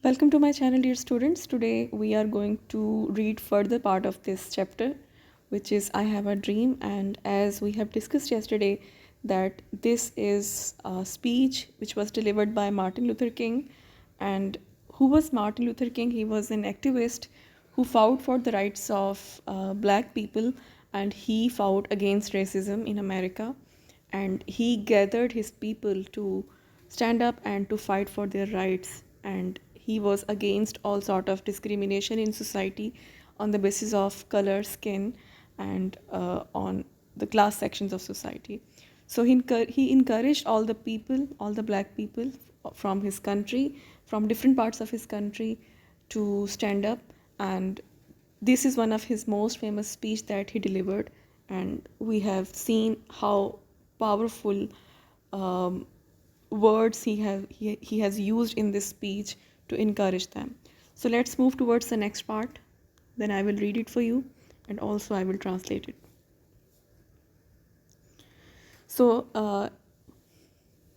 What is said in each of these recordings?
Welcome to my channel, dear students. Today we are going to read further part of this chapter, which is I Have a Dream. And as we have discussed yesterday, that this is a speech which was delivered by Martin Luther King. And who was Martin Luther King? He was an activist who fought for the rights of black people, and he fought against racism in America. And he gathered his people to stand up and to fight for their rights, and he was against all sort of discrimination in society on the basis of color, skin, and on the class sections of society. So he encouraged all the people, all the black people from his country, from different parts of his country, to stand up. And this is one of his most famous speech that he delivered, and we have seen how powerful um, words he has used in this speech to encourage them. So let's move towards the next part. Then I will read it for you, and also I will translate it. So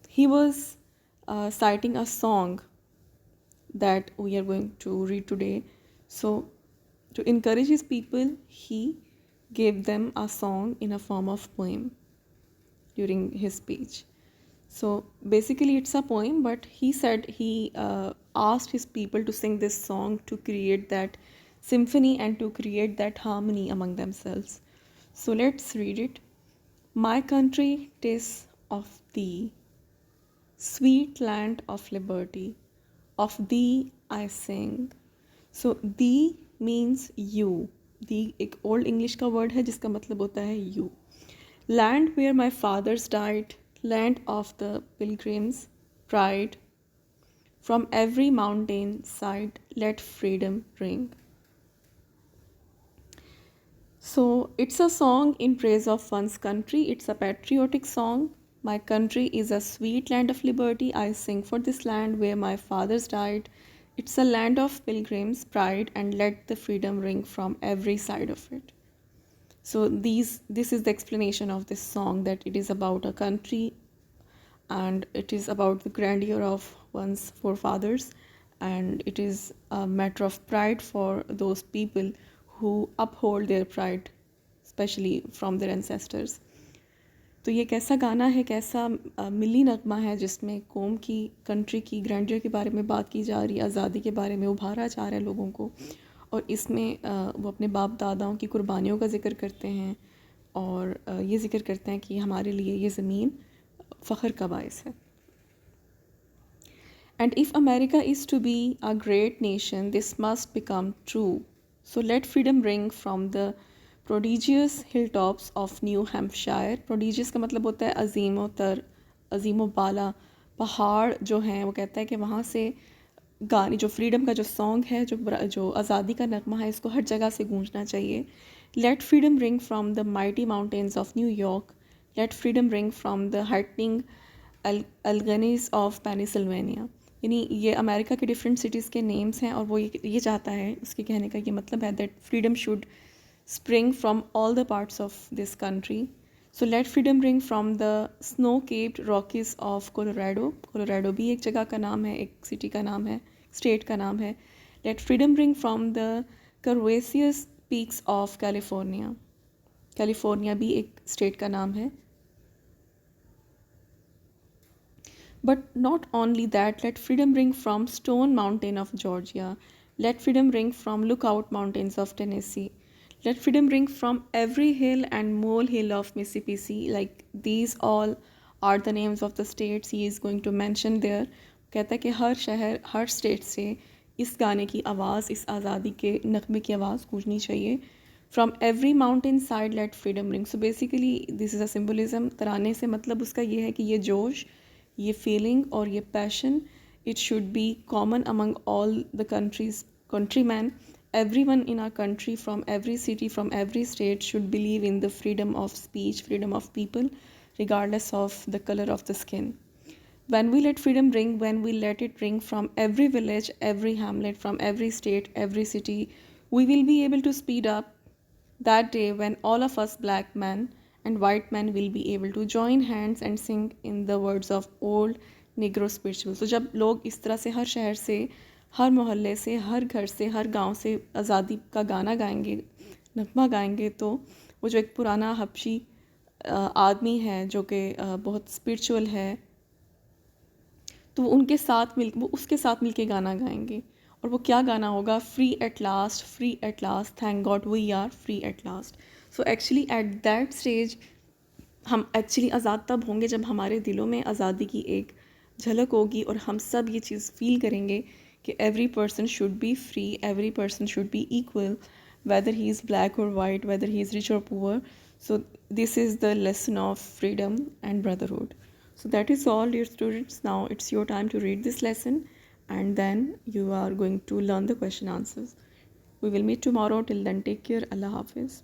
he was citing a song that we are going to read today. So to encourage his people, he gave them a song in a form of poem during his speech. So basically it's a poem, but he said he asked his people to sing this song to create that symphony and to create that harmony among themselves. So let's read it. My country, 'tis of thee, sweet land of liberty, of thee I sing. So thee means you. The एक old English का word है जिसका मतलब होता है you. Land where my fathers died, land of the pilgrims' pride. From every mountain side, let freedom ring. So it's a song in praise of one's country. It's a patriotic song. My country is a sweet land of liberty. I sing for this land where my fathers died. It's a land of pilgrims' pride, and let the freedom ring from every side of it. So this is the explanation of this song, that it is about a country and it is about the grandeur of one's forefathers, and it is a matter of pride for those people who uphold their pride, especially from their ancestors. तो ये कैसा गाना है, कैसा मिली नगमा है जिसमें कौम की, कंट्री की ग्रैंडियर के बारे में बात की जा रही है, आज़ादी के बारे में उभारा जा रहा है लोगों को, और इसमें वो अपने बाप दादाओं की कुर्बानियों का जिक्र करते हैं, और ये जिक्र करते हैं कि हमारे लिए ये ज़मीन फ़ख्र का बायस है. And if America is to be a great nation, this must become true. So let freedom ring from the prodigious hilltops of New Hampshire. Prodigious का मतलब होता है अजीम तर, अजीम बाला. पहाड़ जो हैं वो कहता है कि वहाँ से गाने, जो फ्रीडम का जो सॉन्ग है, जो आज़ादी का नगमा है, इसको हर जगह से गूंजना चाहिए. Let freedom ring from the mighty mountains of New York. Let freedom ring from the heightening Alleghenies of Pennsylvania. यानी ये अमेरिका के डिफरेंट सिटीज़ के नेम्स हैं, और वो ये चाहता है, उसके कहने का ये मतलब है that freedom should spring from all the parts of this country. So let freedom ring from the snow capped Rockies of Colorado. Colorado भी एक जगह का नाम है, एक सिटी का नाम है, स्टेट का नाम है. Let freedom ring from the curvaceous peaks of California. California भी एक स्टेट का नाम है. But not only that, let freedom ring from Stone Mountain of Georgia. Let freedom ring from Lookout Mountains of Tennessee. Let freedom ring from every hill and molehill of Mississippi. Like these all are the names of the states he is going to mention there. कहता है कि हर शहर, हर state से इस गाने की आवाज़, इस आज़ादी के नगमे की आवाज़ गूंजनी चाहिए. From every mountain side let freedom ring. So basically this is a symbolism. तराने से मतलब उसका ये है कि ये जोश, ये फीलिंग और ये passion, it should be common among all the countrymen. Everyone in our country, from every city, from every state, should believe in the freedom of speech, freedom of people, regardless of the color of the skin. When we let freedom ring, when we let it ring from every village, every hamlet, from every state, every city, we will be able to speed up that day when all of us black men and white men will be able to join hands and sing in the words of old Negro spirituals. So जब लोग इस तरह से हर शहर से, हर मोहल्ले से, हर घर से, हर गांव से आज़ादी का गाना गाएंगे, नगमा गाएंगे, तो वो जो एक पुराना हबशी आदमी है जो कि बहुत स्पिरिचुअल है, तो वो उसके साथ मिल के गाना गाएंगे। और वो क्या गाना होगा? Free at last, thank God we are free at last. So actually at that stage हम एक्चुअली आज़ाद तब होंगे जब हमारे दिलों में आज़ादी की एक झलक होगी और हम सब ये चीज़ फील करेंगे कि every person should be free, every person should be equal, whether he is black or white, whether he is rich or poor. So this is the lesson of freedom and brotherhood. So that is all, dear students. Now it's your time to read this lesson, and then you are going to learn the question answers. We will meet tomorrow. Till then, take care. Allah Hafiz.